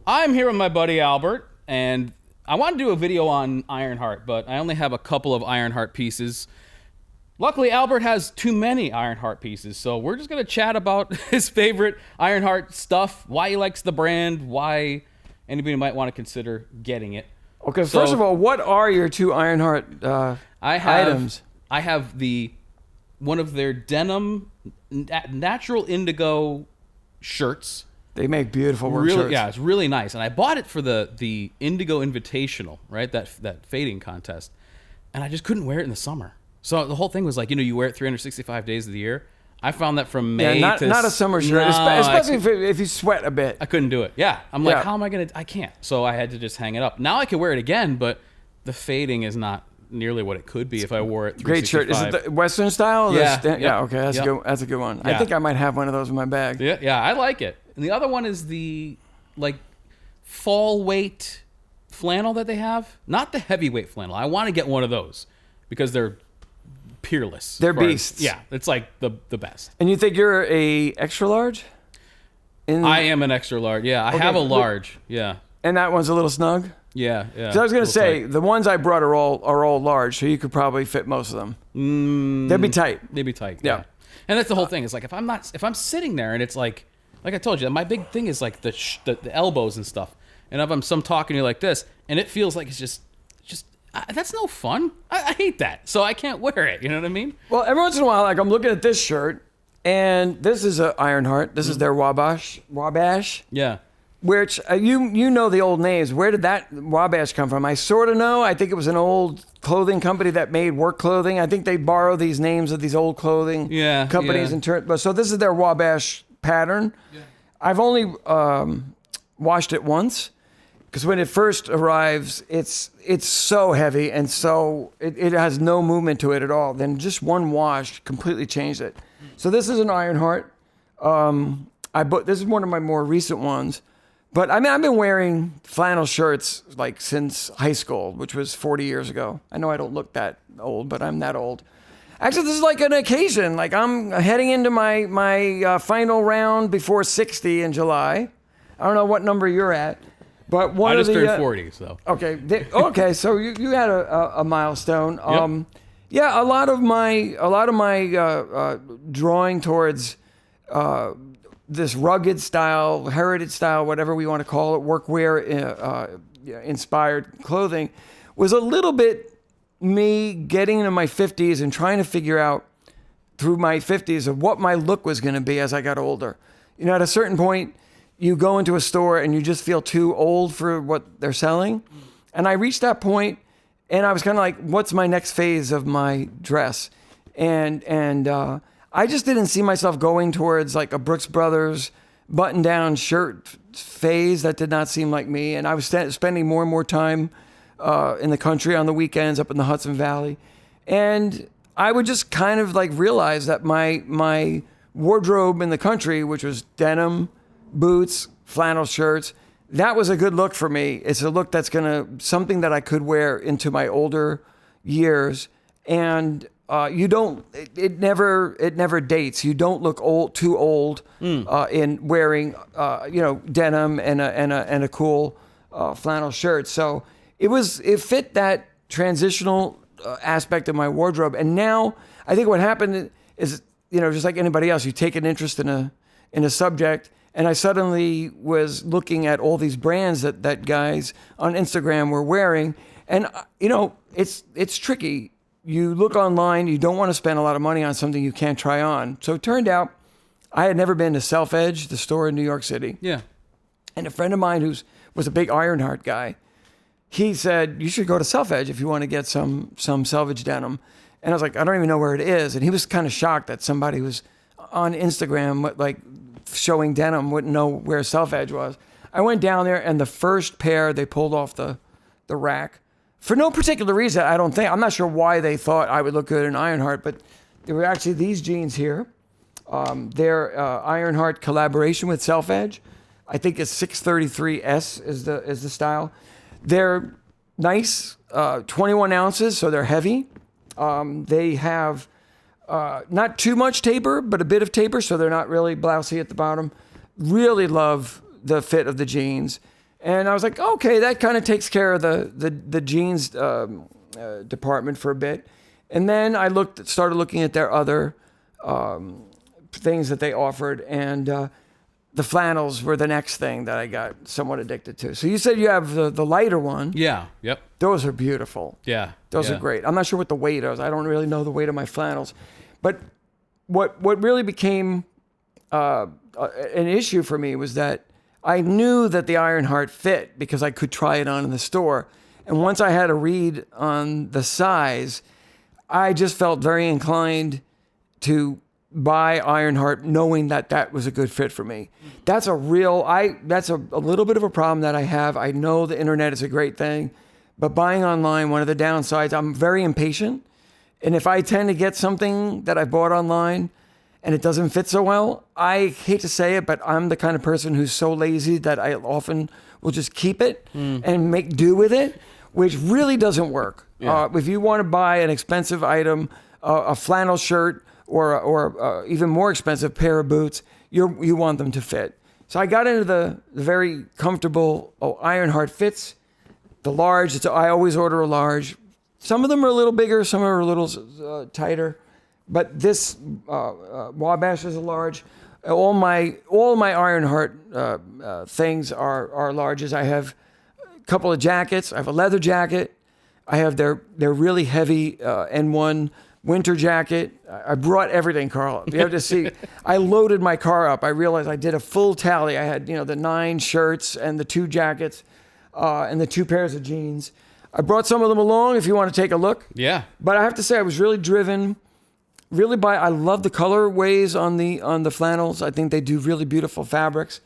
I'm here with my buddy Albert, and I want to do a video on Ironheart, but I only have a couple of Ironheart pieces. Luckily, Albert has too many Ironheart pieces, so we're just going to chat about his favorite Ironheart stuff, why he likes the brand, why anybody might want to consider getting it. Okay, so, first of all, what are your two Ironheart items? I have one of their denim natural indigo shirts. They make beautiful work shirts. Yeah, it's really nice. And I bought it for the Indigo Invitational, right? That fading contest. And I just couldn't wear it in the summer. So the whole thing was like, you wear it 365 days of the year. I found that from May to... not a summer shirt, especially if you sweat a bit. I couldn't do it. Yeah. I'm like, how am I going to... I can't. So I had to just hang it up. Now I can wear it again, but the fading is not nearly what it could be if I wore it 365. Great shirt. Is it the Western style? Yeah. Yeah, okay. That's a good one. Yeah. I think I might have one of those in my bag. Yeah, I like it. And the other one is the fall weight flannel that they have. Not the heavyweight flannel. I want to get one of those because they're peerless. They're beasts. Yeah, it's like the best. And you think you're a extra large? I am an extra large. Yeah, I have a large. Yeah. And that one's a little snug? Yeah. So I was going to say, tight. The ones I brought are all large, so you could probably fit most of them. They'd be tight. They'd be tight. Yeah. And that's the whole thing. It's like if I'm sitting there and it's like I told you, my big thing is like the elbows and stuff. And if I'm talking to you like this, and it feels like it's just that's no fun. I hate that. So I can't wear it. You know what I mean? Well, every once in a while, like I'm looking at this shirt, and this is a Ironheart. This is their Wabash. Yeah. Which you know the old names. Where did that Wabash come from? I sort of know. I think it was an old clothing company that made work clothing. I think they borrow these names of these old clothing companies and turn. But so this is their Wabash pattern. Yeah. I've only washed it once because when it first arrives, it's so heavy and so it has no movement to it at all. Then just one wash completely changed it. So this is an Ironheart. This is one of my more recent ones. But I mean, I've been wearing flannel shirts like since high school, which was 40 years ago. I know I don't look that old, but I'm that old. Actually, this is like an occasion. Like I'm heading into my final round before 60 in July. I don't know what number you're at, but I just turned 40, so. Okay. So you had a milestone. Yeah, a lot of my drawing towards this rugged style, heritage style, whatever we want to call it, workwear inspired clothing, was a little bit me getting into my 50s and trying to figure out through my 50s of what my look was going to be as I got older. At a certain point, you go into a store and you just feel too old for what they're selling. And I reached that point and I was kind of like, what's my next phase of my dress? And I just didn't see myself going towards like a Brooks Brothers button-down shirt phase. That did not seem like me. And I was spending more and more time in the country on the weekends up in the Hudson Valley. And I would just kind of like realize that my wardrobe in the country, which was denim, boots, flannel shirts, that was a good look for me. It's a look that's something that I could wear into my older years. And it never dates. You don't look too old in wearing denim and a cool flannel shirt. So it fit that transitional aspect of my wardrobe. And now I think what happened is just like anybody else, you take an interest in a subject. And I suddenly was looking at all these brands that guys on Instagram were wearing, and it's tricky. You look online, you don't want to spend a lot of money on something you can't try on. So it turned out I had never been to Self Edge, the store in New York City. Yeah. And a friend of mine was a big Ironheart guy, he said, you should go to Self Edge if you want to get some selvage denim. And I was like, I don't even know where it is. And he was kind of shocked that somebody who's on Instagram, like showing denim, wouldn't know where Self Edge was. I went down there and the first pair they pulled off the rack, for no particular reason, I don't think. I'm not sure why they thought I would look good in Ironheart, but there were actually these jeans here. They're Ironheart collaboration with Self Edge. I think it's 633S is the style. They're nice, 21 ounces, so they're heavy. They have not too much taper, but a bit of taper, so they're not really blousy at the bottom. Really love the fit of the jeans. And I was like, okay, that kind of takes care of the jeans department for a bit. And then I started looking at their other things that they offered, and the flannels were the next thing that I got somewhat addicted to. So you said you have the lighter one. Yeah. Yep. Those are beautiful. Yeah. Those are great. I'm not sure what the weight is. I don't really know the weight of my flannels. But what really became an issue for me was that I knew that the Ironheart fit because I could try it on in the store. And once I had a read on the size, I just felt very inclined to buy Ironheart knowing that that was a good fit for me. That's a little bit of a problem that I have. I know the internet is a great thing, but buying online, one of the downsides, I'm very impatient. And if I tend to get something that I bought online and it doesn't fit so well, I hate to say it, but I'm the kind of person who's so lazy that I often will just keep it and make do with it, which really doesn't work. Yeah. If you want to buy an expensive item, a flannel shirt, or even more expensive pair of boots, you want them to fit. So I got into the very comfortable Ironheart fits, the large. I always order a large. Some of them are a little bigger, some are a little tighter, but this Wabash is a large. All my Ironheart things are larges. I have a couple of jackets. I have a leather jacket. I have their really heavy N1 winter jacket. I brought everything, Carl. You have to see. I loaded my car up. I realized I did a full tally. I had the 9 shirts and the 2 jackets and the 2 pairs of jeans. I brought some of them along if you want to take a look. Yeah. But I have to say I was really driven. I love the colorways on the flannels. I think they do really beautiful fabrics.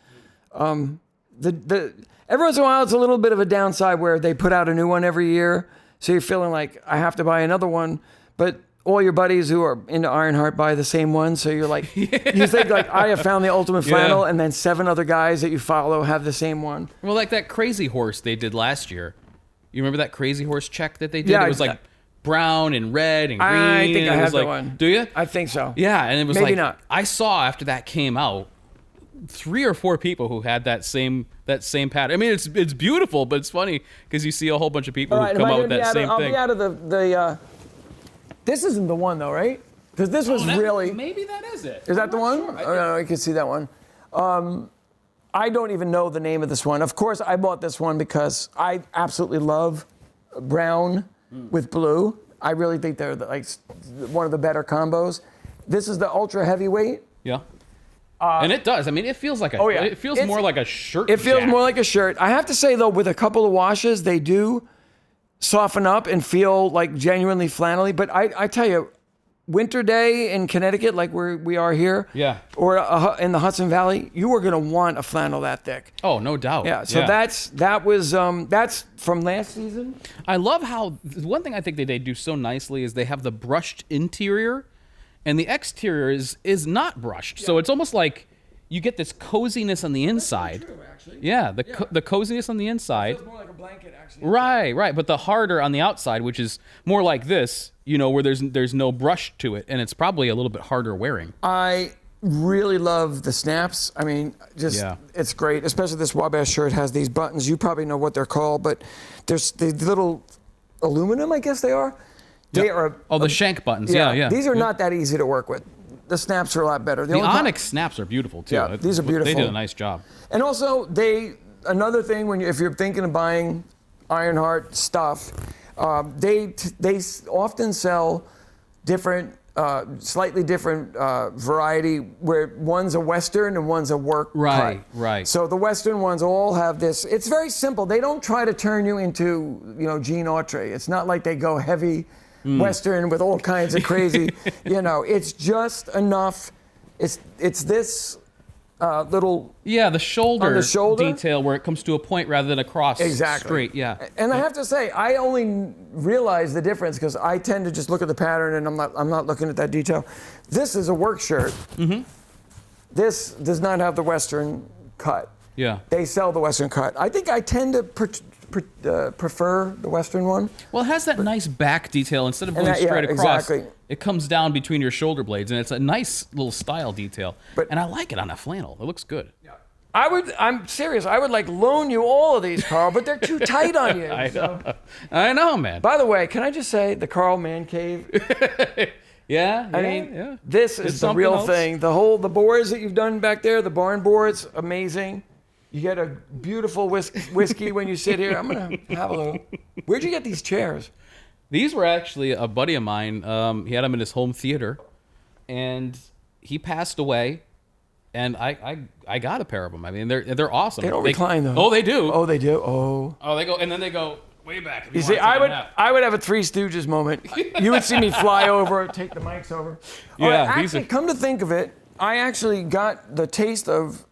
Every once in a while, it's a little bit of a downside where they put out a new one every year. So you're feeling like I have to buy another one. But all your buddies who are into Ironheart buy the same one. So you're like, you think like I have found the ultimate flannel, and then 7 other guys that you follow have the same one. Well, like that Crazy Horse they did last year. You remember that Crazy Horse check that they did? Yeah, it was like brown and red and green. I think I have that one. Do you? I think so. Yeah, and it was Maybe like not. I saw after that came out 3 or 4 people who had that same pattern. I mean, it's beautiful, but it's funny because you see a whole bunch of people who come out with that same I'll thing. be out of the this isn't the one though, right? Because this was really. Maybe that is it. Is that the one? Sure. Oh, no, you can see that one. I don't even know the name of this one. Of course, I bought this one because I absolutely love brown with blue. I really think they're one of the better combos. This is the ultra heavyweight. Yeah. And it does. I mean, it feels like it feels more like a shirt. It feels jacket. more like a shirt. I have to say though, with a couple of washes, they do soften up and feel like genuinely flannelly. But I tell you, winter day in Connecticut, like where we are here, or in the Hudson Valley, you are going to want a flannel that thick. Oh, no doubt. Yeah. So that's from last season. I love how one thing I think they do so nicely is they have the brushed interior, and the exterior is not brushed. Yeah. So it's almost like you get this coziness on the inside. That's true, actually. Yeah, the coziness on the inside. It feels more like a blanket, actually. Right. But the harder on the outside, which is more like this, where there's no brush to it, and it's probably a little bit harder wearing. I really love the snaps. I mean, it's great. Especially this Wabash shirt has these buttons. You probably know what they're called, but there's the little aluminum, I guess they are. They are. Oh, the shank buttons. Yeah. These are not that easy to work with. The snaps are a lot better. The Onyx snaps are beautiful too. Yeah, these are beautiful. They did a nice job. And also, another thing if you're thinking of buying Ironheart stuff, they often sell different, slightly different variety where one's a Western and one's a work cut. Right. So the Western ones all have this. It's very simple. They don't try to turn you into Jean Autry. It's not like they go heavy Western with all kinds of crazy. It's just enough. It's this little the shoulder, on the shoulder detail where it comes to a point rather than across straight. Yeah. And I have to say, I only realize the difference because I tend to just look at the pattern and I'm not looking at that detail. This is a work shirt. Mm-hmm. This does not have the Western cut. Yeah. They sell the Western cut. I think I tend to prefer the Western one. Well, it has that nice back detail instead of going straight across. Exactly. It comes down between your shoulder blades, and it's a nice little style detail. And I like it on a flannel. It looks good. Yeah. I'm serious. I would like loan you all of these, Carl, but they're too tight on you. I know, man. By the way, can I just say the Carl Man Cave? I mean, this is the real thing. The boards that you've done back there, the barn boards, amazing. You get a beautiful whiskey when you sit here. I'm gonna have a little. Where'd you get these chairs? These were actually a buddy of mine. He had them in his home theater, and he passed away. And I got a pair of them. I mean, they're awesome. They don't recline though. Oh, they do. Oh, they do. Oh. Oh, they go, and then they go way back. You see, I would have a Three Stooges moment. You would see me fly over, take the mics over. Yeah. Actually, come to think of it, I actually got the taste of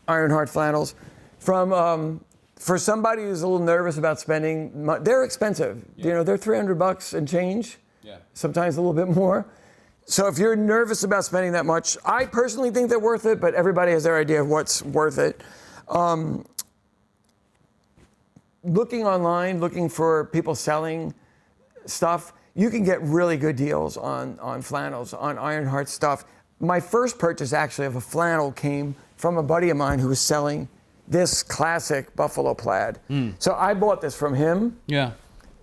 Ironheart flannels from for somebody who's a little nervous about spending. They're expensive. Yeah. You know, they're $300 and change. Yeah. Sometimes a little bit more. So if you're nervous about spending that much, I personally think they're worth it, but everybody has their idea of what's worth it. Looking online, looking for people selling stuff, you can get really good deals on flannels, on Ironheart stuff. My first purchase actually of a flannel came from a buddy of mine who was selling this classic buffalo plaid. So I bought this from him. Yeah.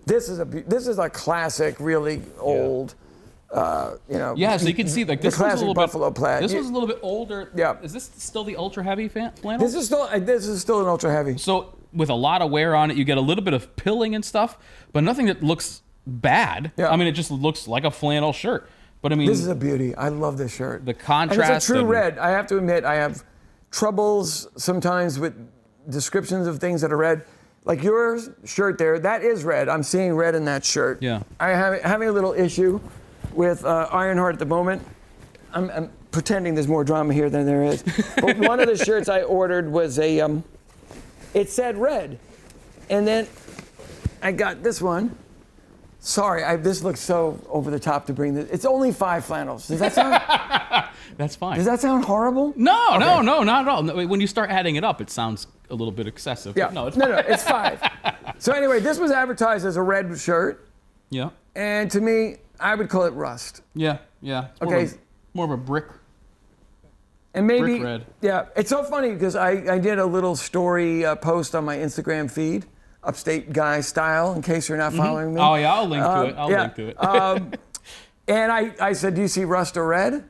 This is a classic, really old. So you can see like this the classic was a little buffalo plaid. This was a little bit older. Yeah. Is this still the ultra heavy flannel? This is still an ultra heavy. So with a lot of wear on it, you get a little bit of pilling and stuff, but nothing that looks bad. Yeah. I mean, it just looks like a flannel shirt. But I mean, this is a beauty. I love this shirt. The contrast. And it's a true red. I have to admit, I have troubles sometimes with descriptions of things that are red. Like your shirt there, that is red. I'm seeing red in that shirt. Yeah. I'm having a little issue with Ironheart at the moment. I'm pretending there's more drama here than there is. But one of the shirts I ordered was it said red. And then I got this one. Sorry, this looks so over the top to bring this. It's only 5 flannels. Does that sound? That's fine. Does that sound horrible? No, okay. No, not at all. No, when you start adding it up, it sounds a little bit excessive. Yeah. No, it's 5. So anyway, this was advertised as a red shirt. Yeah. And to me, I would call it rust. Yeah. It's more of a brick. And maybe, brick red. Yeah, it's so funny because I did a little story post on my Instagram feed, Upstate Guy style, in case you're not following me. Oh yeah, I'll link to it. I'll link to it. And I said, do you see rust or red?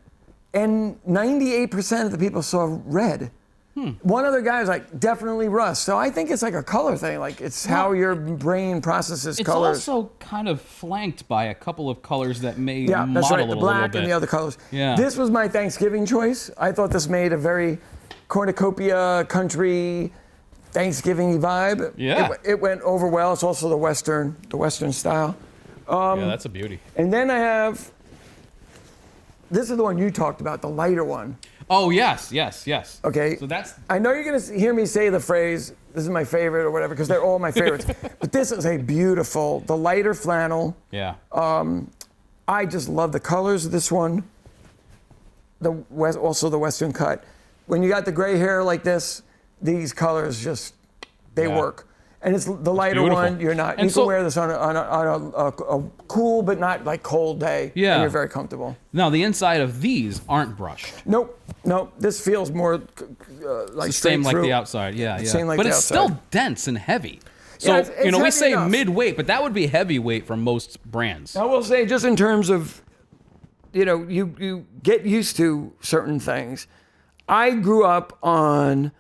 And 98% of the people saw red. One other guy was like, definitely rust. So I think it's like a color thing. Like it's how your brain processes colors. It's also kind of flanked by a couple of colors that may that's model right. it The a black little bit. and the other colors. Yeah. This was my Thanksgiving choice. I thought this made a very cornucopia country Thanksgiving vibe. Yeah. It went over well. It's also the Western style. Yeah, that's a beauty. And then I have, this is the one you talked about, the lighter one. Oh, yes. Okay. So that's... I know you're going to hear me say the phrase, this is my favorite or whatever, because they're all my favorites. But this is a beautiful, the lighter flannel. Yeah. I just love the colors of this one. Also the Western cut. When you got the gray hair like this, these colors just, they work. And it's the lighter one. You're not. You can wear this on a cool but not like cold day. Yeah. And you're very comfortable. Now the inside of these aren't brushed. Nope. This feels more like straight same like through. the outside. Yeah. Same like but the it's outside. still dense and heavy. So it's we heavy say enough. mid-weight, but that would be heavyweight for most brands. I will say, just in terms of, you get used to certain things. I grew up on,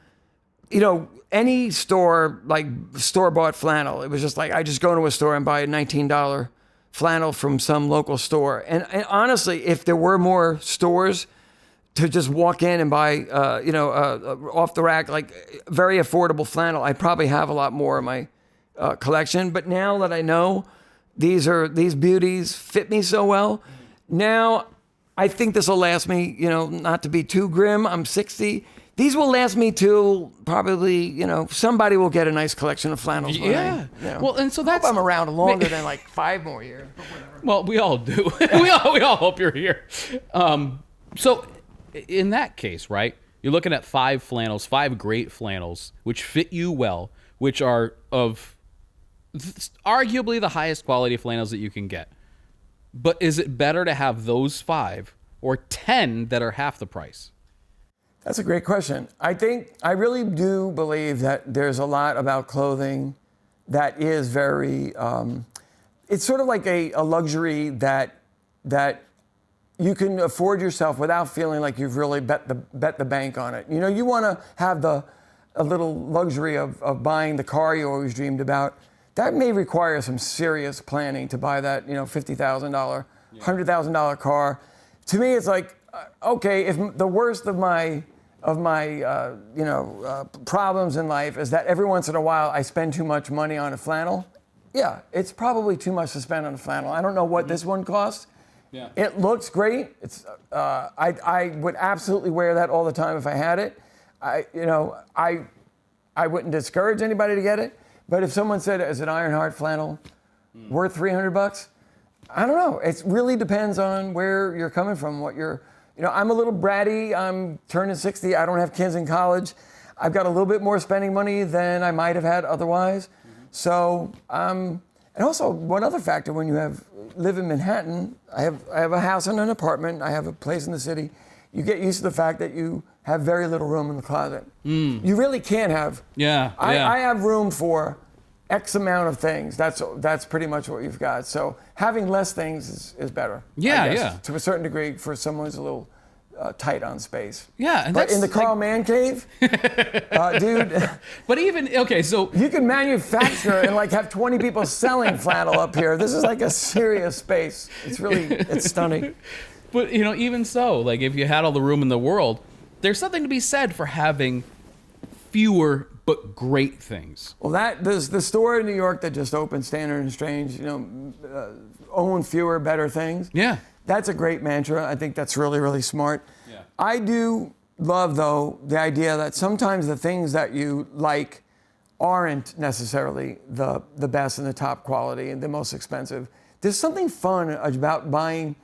any store, like store-bought flannel. It was just like, I just go to a store and buy a $19 flannel from some local store. And honestly, if there were more stores to just walk in and buy, off the rack, like very affordable flannel, I probably have a lot more in my collection. But now that I know these beauties fit me so well, now I think this will last me, not to be too grim, I'm 60. These will last me till probably, somebody will get a nice collection of flannels. Yeah. Well, and so that's... I hope I'm around longer than like 5 more years. Well, we all do. we all hope you're here. So in that case, right, you're looking at 5 flannels, 5 great flannels, which fit you well, which are of arguably the highest quality flannels that you can get. But is it better to have those 5 or 10 that are half the price? That's a great question. I really do believe that there's a lot about clothing that is very, it's sort of like a luxury that you can afford yourself without feeling like you've really bet the bank on it. You know, you want to have a little luxury of buying the car you always dreamed about. That may require some serious planning to buy that, $50,000, $100,000 car. To me, it's like, okay, if the worst of my problems in life is that every once in a while I spend too much money on a flannel, yeah, it's probably too much to spend on a flannel. I don't know what this one costs. Yeah. It looks great. It's I would absolutely wear that all the time if I had it. I wouldn't discourage anybody to get it. But if someone said, is an Ironheart flannel worth $300? I don't know. It really depends on where you're coming from, what you're. I'm a little bratty. I'm turning 60. I don't have kids in college. I've got a little bit more spending money than I might have had otherwise. So, and also one other factor when you live in Manhattan, I have a house and an apartment. I have a place in the city. You get used to the fact that you have very little room in the closet. You really can't have. Yeah. I have room for X amount of things. That's pretty much what you've got. So having less things is better. Yeah, I guess, yeah. To a certain degree, for someone who's a little tight on space. Yeah, and but that's in the Carl Man Cave, dude. But even so you can manufacture and have 20 people selling flannel up here. This is like a serious space. It's stunning. But even so, if you had all the room in the world, there's something to be said for having fewer but great things. Well, there's the store in New York that just opened, Standard and Strange. Own fewer, better things. Yeah. That's a great mantra. I think that's really, really smart. Yeah. I do love, though, the idea that sometimes the things that you like aren't necessarily the best and the top quality and the most expensive. There's something fun about buying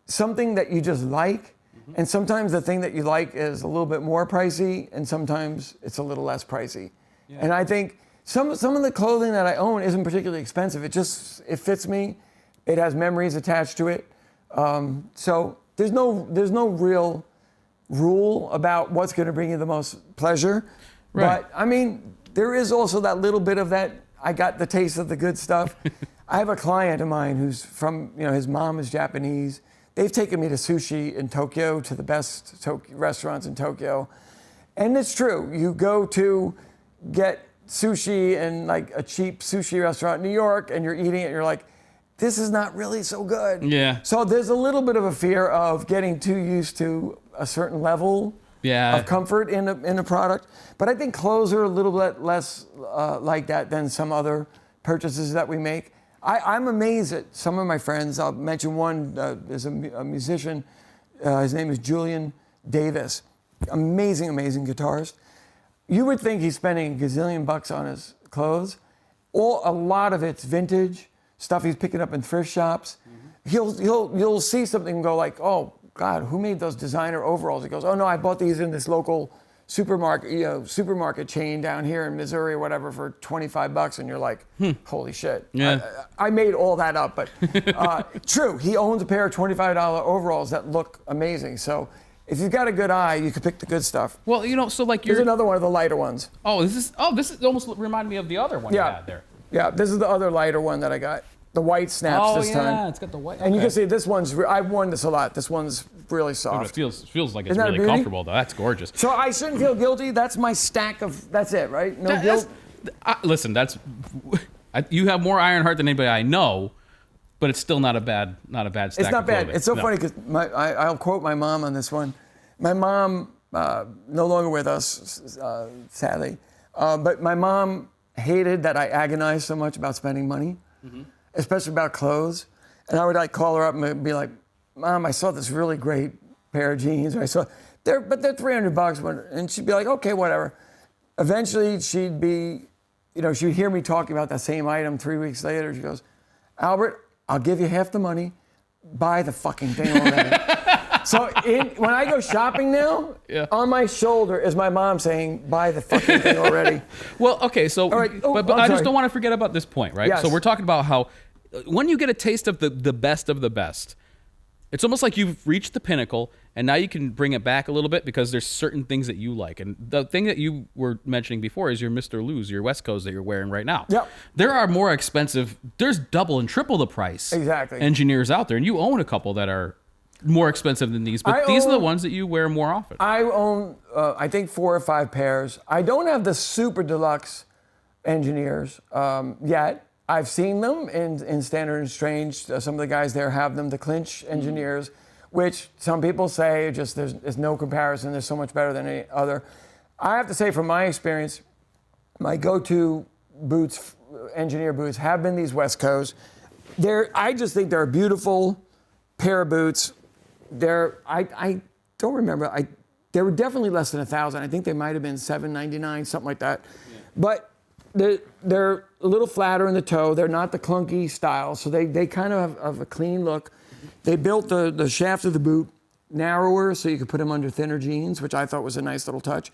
something that you just like, and sometimes the thing that you like is a little bit more pricey, and sometimes it's a little less pricey. Yeah. And I think some of the clothing that I own isn't particularly expensive. It fits me. It has memories attached to it. So there's no real rule about what's going to bring you the most pleasure. Right. But I mean, there is also that little bit of that. I got the taste of the good stuff. I have a client of mine who's from, his mom is Japanese. They've taken me to sushi in Tokyo, to the best restaurants in Tokyo. And it's true. You go to get sushi in a cheap sushi restaurant in New York, and you're eating it, and you're like, this is not really so good. Yeah. So there's a little bit of a fear of getting too used to a certain level of comfort in a product. But I think clothes are a little bit less like that than some other purchases that we make. I'm amazed at some of my friends. I'll mention one. There's a musician. His name is Julian Davis. Amazing, amazing guitarist. You would think he's spending a gazillion bucks on his clothes. A lot of it's vintage stuff he's picking up in thrift shops. You'll see something and go like, oh God, who made those designer overalls? He goes, oh no, I bought these in this local supermarket chain down here in Missouri or whatever for $25, and you're like, holy shit. Yeah. I made all that up, but true, he owns a pair of $25 overalls that look amazing. So if you've got a good eye, you can pick the good stuff. Well, Here's another one of the lighter ones. This is almost reminded me of the other one you had there. Yeah, this is the other lighter one that I got. The white snaps this time. Oh yeah, it's got the white. And you can see this one's, I've worn this a lot. This one's really soft. It feels like it's really comfortable though. That's gorgeous. So I shouldn't feel guilty. That's my stack of, that's it, right? No guilt. Listen, you have more Ironheart than anybody I know, but it's still not a bad stack. It's not of bad. clothing. It's so funny because I'll quote my mom on this one. My mom, no longer with us, sadly, but my mom hated that I agonized so much about spending money, especially about clothes. And I would call her up and be like, Mom, I saw this really great pair of jeans. But they're $300. And she'd be like, okay, whatever. Eventually she'd she'd hear me talking about that same item 3 weeks later. She goes, Albert, I'll give you half the money. Buy the fucking thing already. So when I go shopping now, on my shoulder is my mom saying, buy the fucking thing already. Well, okay, so, right. but I just don't want to forget about this point, right? Yes. So we're talking about how when you get a taste of the best of the best, it's almost like you've reached the pinnacle and now you can bring it back a little bit because there's certain things that you like. And the thing that you were mentioning before is your Mr. Lou's, your West Coast that you're wearing right now. Yep. There are more expensive. There's double and triple the price. Exactly. Engineers out there, and you own a couple that are more expensive than these, but these are the ones that you wear more often. I own, I think 4 or 5 pairs. I don't have the super deluxe engineers yet. I've seen them in Standard and Strange. Some of the guys there have them, the clinch engineers, which some people say just there's no comparison. They're so much better than any other. I have to say, from my experience, my go-to boots, engineer boots, have been these West Coast. I just think they're a beautiful pair of boots. I don't remember. They were definitely less than $1,000. I think they might have been $799, something like that. Yeah. But they're a little flatter in the toe. They're not the clunky style, so they kind of have a clean look. They built the shaft of the boot narrower so you could put them under thinner jeans, which I thought was a nice little touch.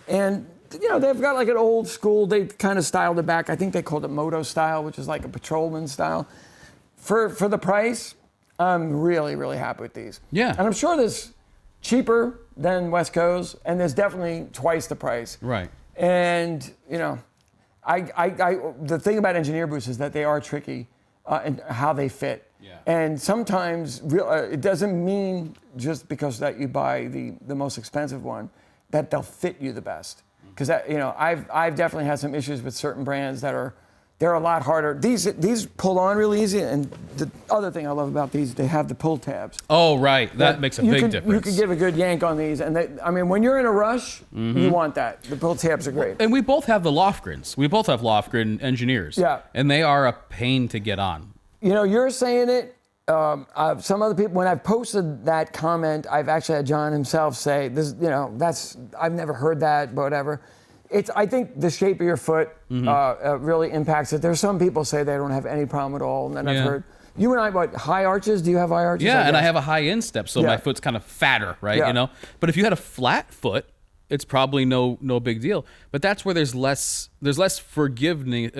And they've got like an old school. They kind of styled it back. I think they called it moto style, which is like a patrolman style. For the price, I'm really, really happy with these. Yeah. And I'm sure there's cheaper than West Coast, and there's definitely twice the price. Right. And, the thing about engineer boots is that they are tricky in how they fit. Yeah. And sometimes it doesn't mean just because that you buy the most expensive one that they'll fit you the best. Because I've definitely had some issues with certain brands that they're a lot harder. These pull on really easy, and the other thing I love about these, they have the pull tabs. Oh, right. That makes a big difference. You can give a good yank on these, and when you're in a rush, you want that. The pull tabs are great. And we both have the Lofgrens. We both have Lofgren engineers. Yeah. And they are a pain to get on. You're saying it. Some other people, when I've posted that comment, I've actually had John himself say, "This, I've never heard that, but whatever." I think the shape of your foot really impacts it. There's some people say they don't have any problem at all, and then I've heard you and I. High arches? Do you have high arches? Yeah, and I have a high instep, so my foot's kind of fatter, right? Yeah. But if you had a flat foot, it's probably no big deal. But that's where there's less forgiving.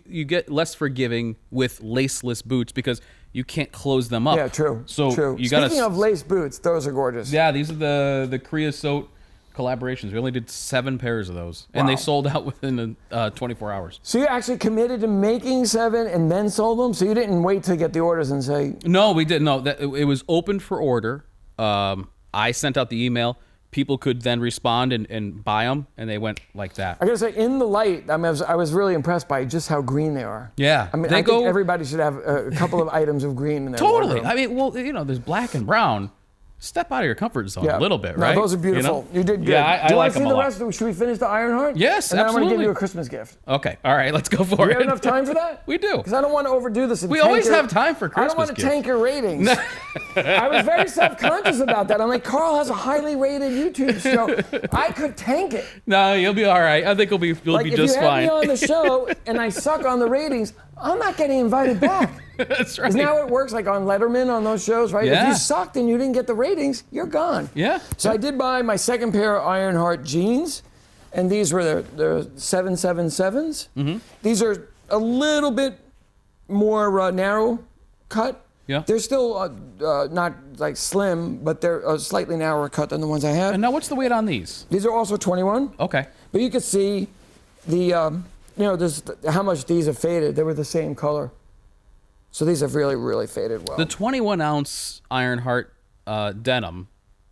You get less forgiving with laceless boots because you can't close them up. Yeah, true. So true. You gotta. Speaking of lace boots, those are gorgeous. Yeah, these are the creosote collaborations. We only did 7 pairs of those, and they sold out within 24 hours. So you actually committed to making 7 and then sold them? So you didn't wait to get the orders and say... No, we didn't. No, it was open for order. I sent out the email. People could then respond and buy them, and they went like that. I gotta say, in the light, I was really impressed by just how green they are. Yeah. I think everybody should have a couple of items of green in their Totally. wardrobe. There's black and brown. Step out of your comfort zone a little bit, right? No, those are beautiful. You did good. Yeah, I like them a lot. Rest? Should we finish the Ironheart? Yes, and absolutely. then I'm going to give you a Christmas gift. Okay, all right, let's go for it. Do we have enough time for that? We do. Because I don't want to overdo this. We always have time for Christmas I don't want to gifts. tank your ratings. I was very self-conscious about that. I'm like, Carl has a highly rated YouTube show. I could tank it. No, you'll be all right. I think you'll be just fine. If you have me on the show and I suck on the ratings, I'm not getting invited back. That's right. Isn't that how it works, like on Letterman on those shows, right? Yeah. If you sucked and you didn't get the ratings, you're gone. Yeah. So I did buy my second pair of Ironheart jeans, and these were the 777s. Mm-hmm. These are a little bit more narrow cut. Yeah. They're still not like slim, but they're a slightly narrower cut than the ones I have. And now what's the weight on these? These are also 21. Okay. But you can see the, how much these have faded. They were the same color. So these have really, really faded well. The 21-ounce Ironheart denim,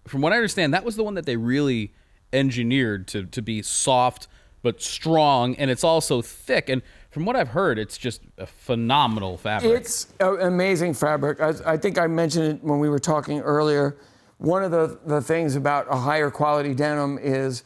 from what I understand, that was the one that they really engineered to be soft but strong, and it's also thick. And from what I've heard, it's just a phenomenal fabric. It's an amazing fabric. I think I mentioned it when we were talking earlier. One of the things about a higher quality denim is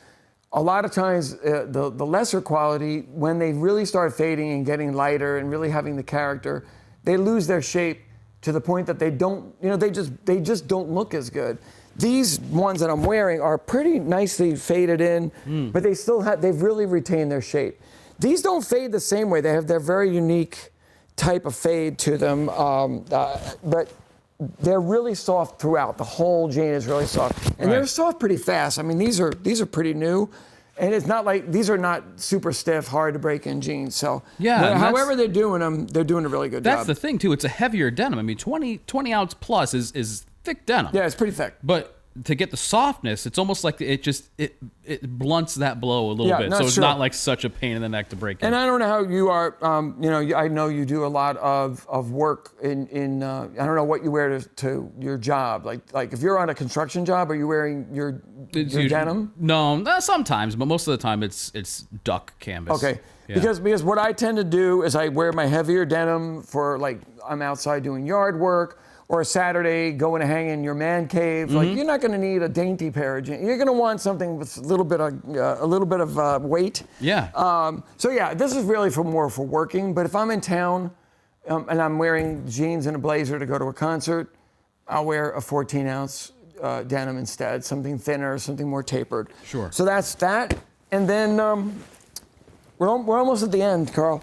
a lot of times the lesser quality, when they really start fading and getting lighter and really having the character, they lose their shape to the point that they don't, they just don't look as good. These ones that I'm wearing are pretty nicely faded in, but they've really retained their shape. These don't fade the same way. They have their very unique type of fade to them, but they're really soft throughout. The whole jean is really soft, and they're soft pretty fast. I mean, these are pretty new. And it's not like, these are not super stiff, hard to break in jeans. So however they're doing them, they're doing a really good job. That's the thing too, it's a heavier denim. I mean, 20 ounce plus is thick denim. Yeah, it's pretty thick. But to get the softness, it's almost like it blunts that blow a little bit, so it's sure. not like such a pain in the neck to break. And I don't know how you are. I know you do a lot of work in. I don't know what you wear to your job. Like if you're on a construction job, are you wearing your denim? No, sometimes, but most of the time it's duck canvas. Okay. Yeah. Because what I tend to do is I wear my heavier denim for like I'm outside doing yard work. Or a Saturday, going to hang in your man cave. Like you're not going to need a dainty pair of jeans. You're going to want something with a little bit of weight. Yeah. So yeah, this is really more for working. But if I'm in town and I'm wearing jeans and a blazer to go to a concert, I'll wear a 14-ounce denim instead, something thinner, something more tapered. Sure. So that's that, and then we're almost at the end, Carl.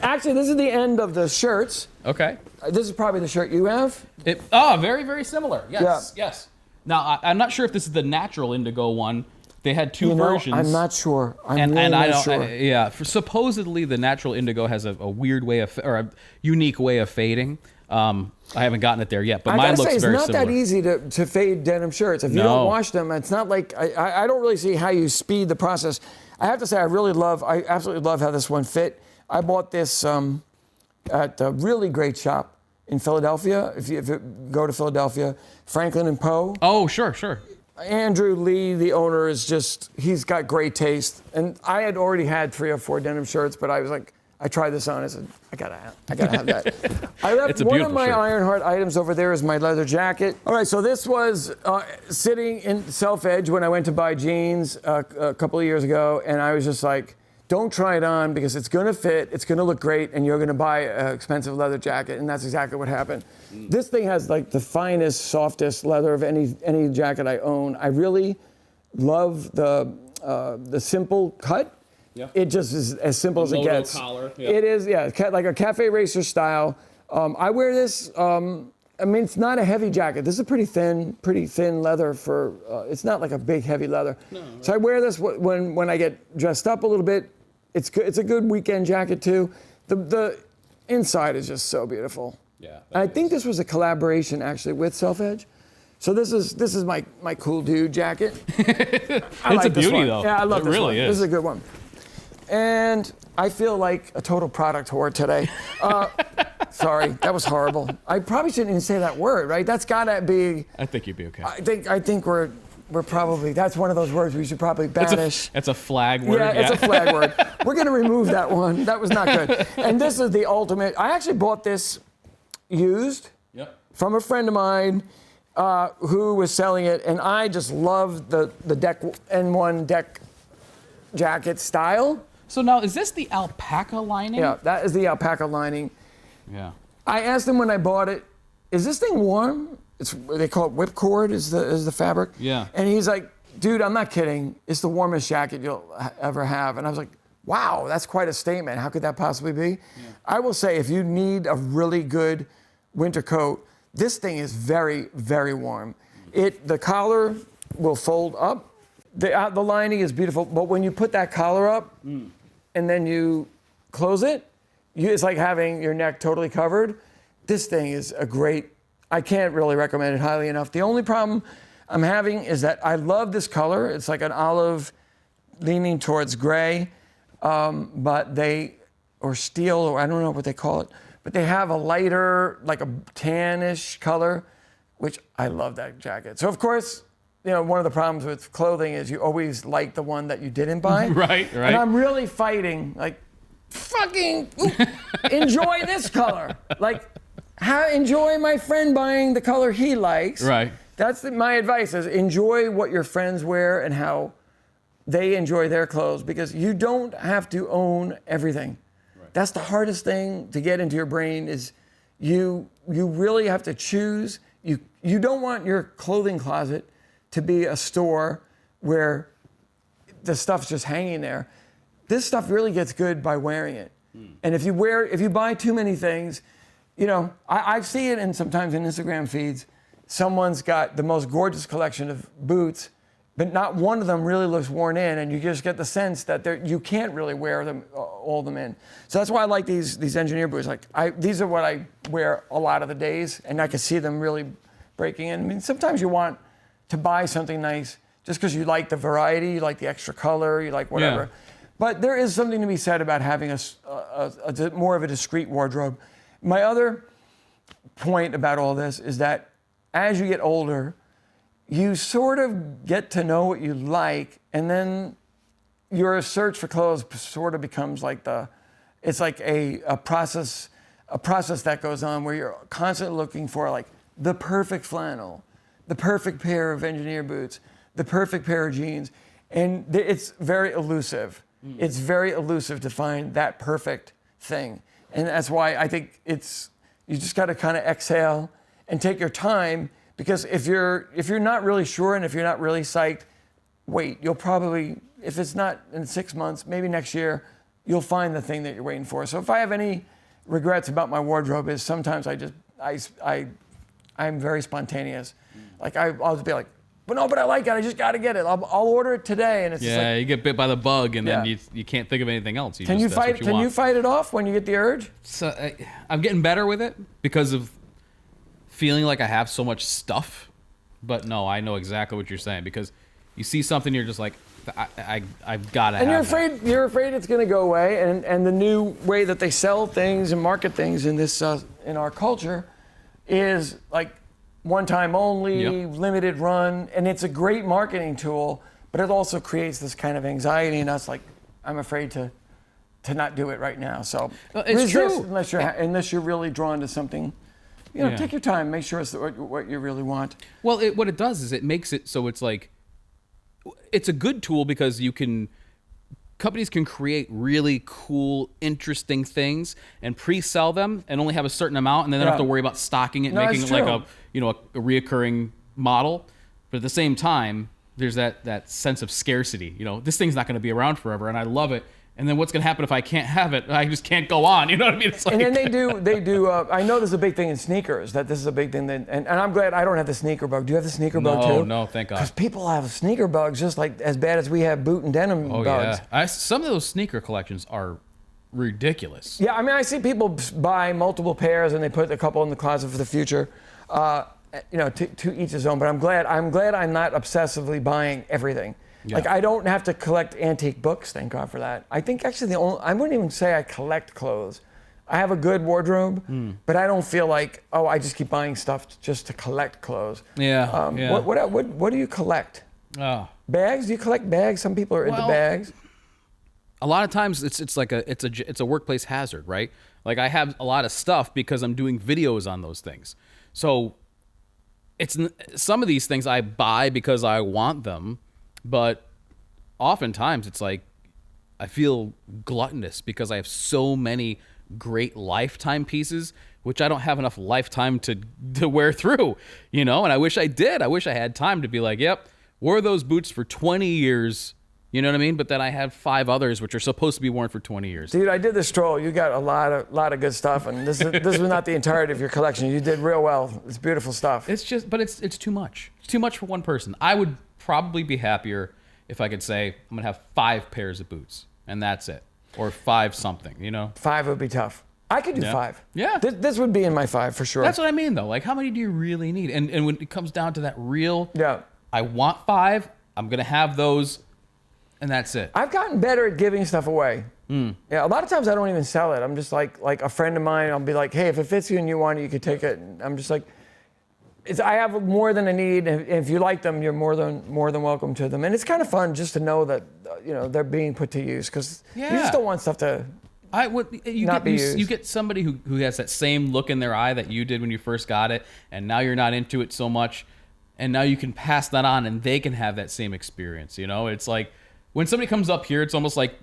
Actually, this is the end of the shirts. Okay. This is probably the shirt you have. Very, very similar. Yes, Yeah. yes. Now, I'm not sure if this is the natural indigo one. They had two versions. I'm not sure. I'm not sure. Supposedly the natural indigo has a weird way or a unique way of fading. I haven't gotten it there yet, but mine looks very similar. It's not that easy to fade denim shirts. If you don't wash them, it's not like, I don't really see how you speed the process. I have to say, I absolutely love how this one fit. I bought this at a really great shop in Philadelphia. If you go to Philadelphia, Franklin and Poe. Oh, sure. Andrew Lee, the owner, he's got great taste. And I had already had 3 or 4 denim shirts, but I was like, I tried this on. I said, I gotta have that. I left one of my Ironheart items over there is my leather jacket. All right, so this was sitting in Self-Edge when I went to buy jeans a couple of years ago, and I was just like, don't try it on because it's gonna fit, it's gonna look great, and you're gonna buy an expensive leather jacket, and that's exactly what happened. This thing has like the finest, softest leather of any jacket I own. I really love the simple cut. Yeah. It just is as simple as it gets. Collar. Yeah. It is, like a cafe racer style. I wear this. It's not a heavy jacket. This is a pretty thin leather for. It's not like a big heavy leather. No, right. So I wear this when I get dressed up a little bit. It's good. It's a good weekend jacket too. The inside is just so beautiful. Yeah. I think this was a collaboration actually with Self-Edge. So this is my cool dude jacket. It's a beauty though. Yeah, I love this one. Really is. This is a good one. And I feel like a total product whore today. Sorry, that was horrible. I probably shouldn't even say that word, right? That's gotta be. I think you'd be okay. I think we're probably. That's one of those words we should probably banish. It's a flag word. Yeah, it's a flag word. We're gonna remove that one. That was not good. And this is the ultimate. I actually bought this used from a friend of mine who was selling it, and I just love the deck N1 deck jacket style. So now, is this the alpaca lining? Yeah, that is the alpaca lining. Yeah. I asked him when I bought it, is this thing warm? They call it whipcord is the fabric. Yeah. And he's like, dude, I'm not kidding. It's the warmest jacket you'll ever have. And I was like, wow, that's quite a statement. How could that possibly be? Yeah. I will say, if you need a really good winter coat, this thing is very, very warm. The collar will fold up. The lining is beautiful, but when you put that collar up and then you close it, it's like having your neck totally covered. This thing is I can't really recommend it highly enough. The only problem I'm having is that I love this color. It's like an olive leaning towards gray, or steel, or I don't know what they call it, but they have a lighter, like a tannish color, which I love that jacket. So of course, one of the problems with clothing is you always like the one that you didn't buy. Right. And I'm really fighting, like, fucking enjoy this color. Like, enjoy my friend buying the color he likes. Right. That's my advice is enjoy what your friends wear and how they enjoy their clothes, because you don't have to own everything. Right. That's the hardest thing to get into your brain is you really have to choose. You don't want your clothing closet to be a store where the stuff's just hanging there. This stuff really gets good by wearing it. And if you buy too many things, I see it sometimes in Instagram feeds. Someone's got the most gorgeous collection of boots, but not one of them really looks worn in, and you just get the sense that you can't really wear them all of them in. So that's why I like these engineer boots. These are what I wear a lot of the days, and I can see them really breaking in. I mean, sometimes you want to buy something nice just because you like the variety, you like the extra color, you like whatever. Yeah. But there is something to be said about having more of a discreet wardrobe. My other point about all this is that as you get older, you sort of get to know what you like, and then your search for clothes sort of becomes like it's like a process that goes on where you're constantly looking for like the perfect flannel, the perfect pair of engineer boots, the perfect pair of jeans, and it's very elusive. It's very elusive to find that perfect thing, and that's why I think you just got to kind of exhale and take your time, because if you're not really sure and if you're not really psyched, wait. You'll probably, if it's not in 6 months, maybe next year, you'll find the thing that you're waiting for. So if I have any regrets about my wardrobe, is sometimes I'm very spontaneous. Like I'll just be like, but I like it. I just got to get it. I'll order it today, and it's just like, you get bit by the bug, and then you can't think of anything else. Can you fight it off when you get the urge? So I'm getting better with it because of feeling like I have so much stuff. But no, I know exactly what you're saying, because you see something, you're just like, I've got to have it. And you're afraid it's going to go away, and the new way that they sell things and market things in this in our culture is like one time only, limited run, and it's a great marketing tool, but it also creates this kind of anxiety in us, like, I'm afraid to not do it right now. So it's true. Unless you're really drawn to something, take your time, make sure it's what you really want. Well, what it does is it makes it so it's like, it's a good tool because companies can create really cool, interesting things and pre-sell them and only have a certain amount, and then they don't have to worry about stocking it, making it like a reoccurring model. But at the same time, there's that sense of scarcity. This thing's not going to be around forever, and I love it. And then what's going to happen if I can't have it? I just can't go on. You know what I mean? It's like, and then they do. I know there's a big thing in sneakers. That this is a big thing. And I'm glad I don't have the sneaker bug. Do you have the sneaker bug too? No, thank God. Because people have sneaker bugs just like as bad as we have boot and denim bugs. Yeah. Some of those sneaker collections are ridiculous. Yeah, I mean, I see people buy multiple pairs and they put a couple in the closet for the future. To each his own. But I'm glad I'm not obsessively buying everything. Yeah. Like, I don't have to collect antique books, thank God for that. I think actually I wouldn't even say I collect clothes. I have a good wardrobe, but I don't feel like, I just keep buying stuff just to collect clothes. Yeah. What do you collect? Bags? Do you collect bags? Some people are into bags. A lot of times it's a workplace hazard, right? Like, I have a lot of stuff because I'm doing videos on those things. So some of these things I buy because I want them. But oftentimes it's like I feel gluttonous because I have so many great lifetime pieces, which I don't have enough lifetime to wear through, and I wish I did. I wish I had time to be like, yep, wore those boots for 20 years, you know what I mean? But then I have 5 others which are supposed to be worn for 20 years. Dude, I did the stroll. You got a lot of good stuff, and this was not the entirety of your collection. You did real well. It's beautiful stuff. It's too much. It's too much for one person. I would probably be happier if I could say I'm gonna have 5 pairs of boots and that's it, or 5 something. 5 would be tough. I could do 5. Yeah, this would be in my 5 for sure. That's what I mean, though. Like, how many do you really need? And when it comes down to that real, yeah, I want 5. I'm gonna have those, and that's it. I've gotten better at giving stuff away. Yeah, a lot of times I don't even sell it. I'm just like a friend of mine. I'll be like, hey, if it fits you and you want it, you could take it. And I'm just like, I have more than I need, and if you like them, you're more than welcome to them. And it's kind of fun just to know that they're being put to use, because you just don't want stuff to be used. You get somebody who has that same look in their eye that you did when you first got it, and now you're not into it so much, and now you can pass that on, and they can have that same experience. It's like when somebody comes up here, it's almost like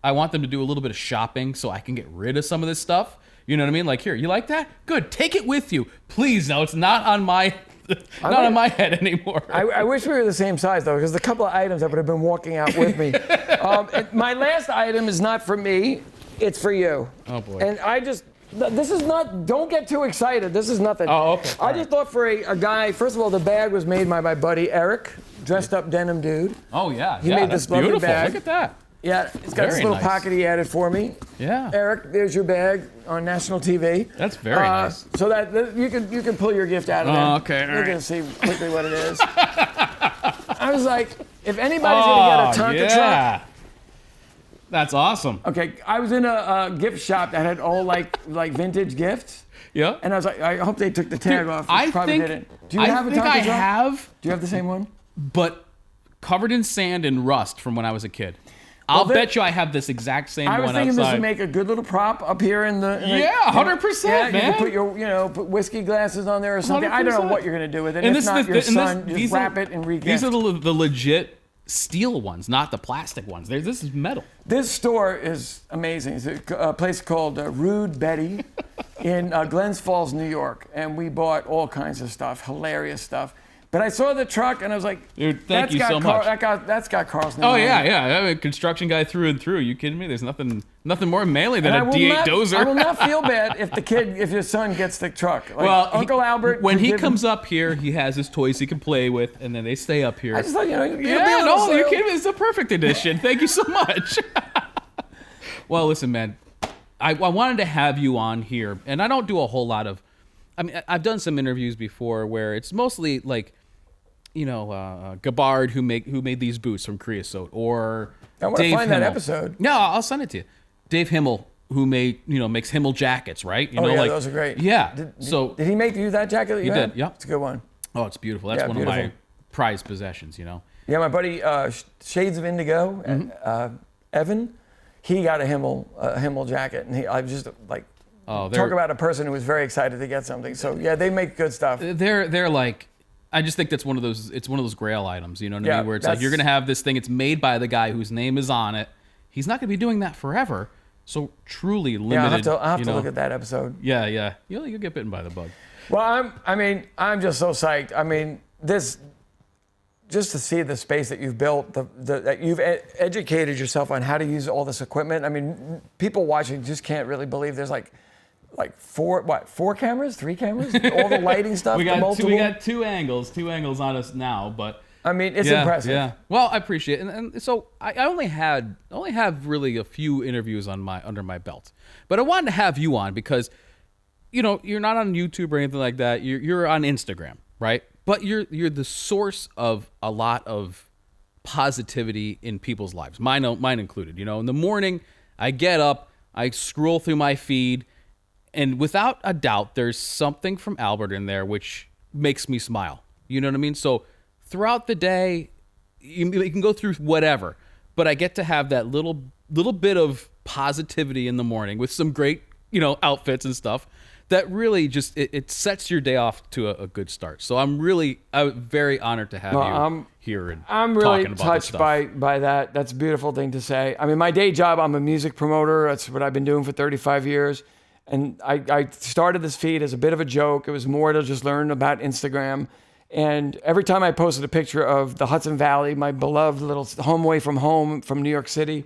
I want them to do a little bit of shopping so I can get rid of some of this stuff. You know what I mean? Like, here, you like that? Good, take it with you, please. No, it's not on my on my head anymore. I wish we were the same size, though, because the couple of items that would have been walking out with me. My last item is not for me; it's for you. Oh boy! And this is not. Don't get too excited. This is nothing. Oh, okay. I just thought for a guy. First of all, the bag was made by my buddy Eric, dressed up denim dude. Oh yeah, he made this lovely bag. Look at that. Yeah, it's got this little pocket he added for me. Yeah. Eric, there's your bag on national TV. That's very nice. So that you can pull your gift out of there. Oh, okay. You're going to see quickly what it is. I was like, if anybody's gonna get a Tonka truck. That's awesome. Okay, I was in a gift shop that had all like vintage gifts. Yeah. And I was like, I hope they took the tag off. I Probably think, didn't. Do you have a Tonka truck? I have. Do you have the same one? But covered in sand and rust from when I was a kid. I'll bet you I have this exact same one outside. I was thinking this would make a good little prop up here in the... Yeah, 100%, man. You can put your, put whiskey glasses on there or something. 100%. I don't know what you're going to do with it. And if not your son, just wrap it and re-gift. These are the legit steel ones, not the plastic ones. This is metal. This store is amazing. It's a place called Rude Betty in Glens Falls, New York. And we bought all kinds of stuff, hilarious stuff. But I saw the truck and I was like, dude, thank you so much. That's got Carl's name. Oh, yeah. I'm a construction guy through and through. Are you kidding me? There's nothing more manly than a D8 dozer. I will not feel bad if your son gets the truck. Like, well, Uncle Albert. When he comes up here, he has his toys he can play with, and then they stay up here. I just thought, you're kidding me? It's a perfect edition. Thank you so much. Well, listen, man. I wanted to have you on here, and I don't do a whole lot of... I mean, I've done some interviews before where it's mostly like... Gabbard who made these boots from creosote, or I want to find that episode. No, I'll send it to you. Dave Himmel, who makes Himmel jackets, right? Those are great. Yeah. Did he make you that jacket that you had? Did. Yeah, it's a good one. Oh, it's beautiful. That's one of my prized possessions. Yeah, my buddy Shades of Indigo, Evan, he got a Himmel jacket, and I just like talk about a person who was very excited to get something. So yeah, they make good stuff. They're like. I just think that's one of those. It's one of those grail items, you know what I mean? Where it's like you're gonna have this thing. It's made by the guy whose name is on it. He's not gonna be doing that forever. So truly limited. Yeah, I'll have to look at that episode. Yeah. You'll get bitten by the bug. Well, I'm just so psyched. I mean, just to see the space that you've built, that you've educated yourself on how to use all this equipment. I mean, people watching just can't really believe there's like four cameras, 3 cameras, all the lighting stuff. we got two angles on us now, but I mean, it's impressive. Yeah. Well, I appreciate it, and so I only have really a few interviews under my belt, but I wanted to have you on because, you're not on YouTube or anything like that. You're on Instagram, right? But you're the source of a lot of positivity in people's lives, mine included. In the morning, I get up, I scroll through my feed. And without a doubt, there's something from Albert in there which makes me smile. You know what I mean? So throughout the day, you can go through whatever, but I get to have that little bit of positivity in the morning with some great, outfits and stuff that really just it sets your day off to a good start. So I'm very honored to have you here and I'm really talking about touched by that. That's a beautiful thing to say. I mean, my day job, I'm a music promoter. That's what I've been doing for 35 years. And I started this feed as a bit of a joke. It was more to just learn about Instagram. And every time I posted a picture of the Hudson Valley, my beloved little home away from home from New York City,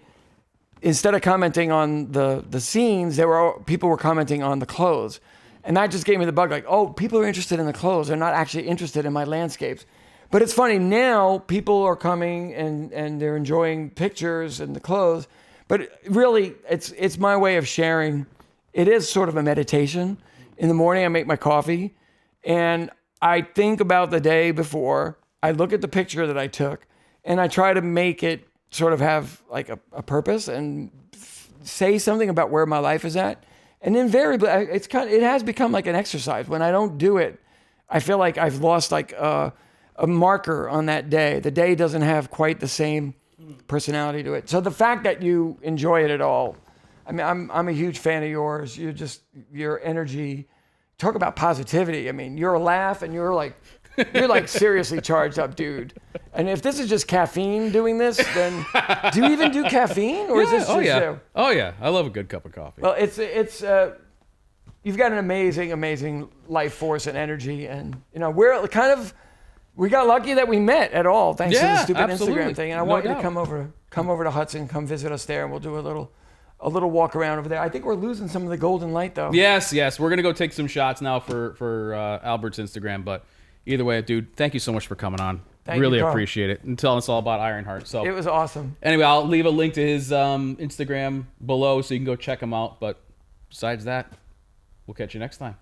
instead of commenting on the scenes, people were commenting on the clothes. And that just gave me the bug, like, oh, people are interested in the clothes. They're not actually interested in my landscapes. But it's funny, now people are coming and they're enjoying pictures and the clothes. But really, it's my way of sharing. It is sort of a meditation. In the morning, I make my coffee and I think about the day before. I look at the picture that I took and I try to make it sort of have like a purpose and say something about where my life is at. And invariably, it has become like an exercise. When I don't do it, I feel like I've lost like a marker on that day. The day doesn't have quite the same personality to it. So the fact that you enjoy it at all, I mean, I'm a huge fan of yours. Your energy. Talk about positivity. I mean, your laugh and you're like seriously charged up, dude. And if this is just caffeine doing this, then do you even do caffeine, or is this just you? Oh yeah, I love a good cup of coffee. Well, it's you've got an amazing life force and energy, and we got lucky that we met at all, thanks to the stupid Instagram thing. And I want you to come over to Hudson, come visit us there, and we'll do a little walk around over there. I think we're losing some of the golden light, though. Yes. We're going to go take some shots now for Albert's Instagram. But either way, dude, thank you so much for coming on. Really appreciate it. And telling us all about Ironheart. So it was awesome. Anyway, I'll leave a link to his Instagram below so you can go check him out. But besides that, we'll catch you next time.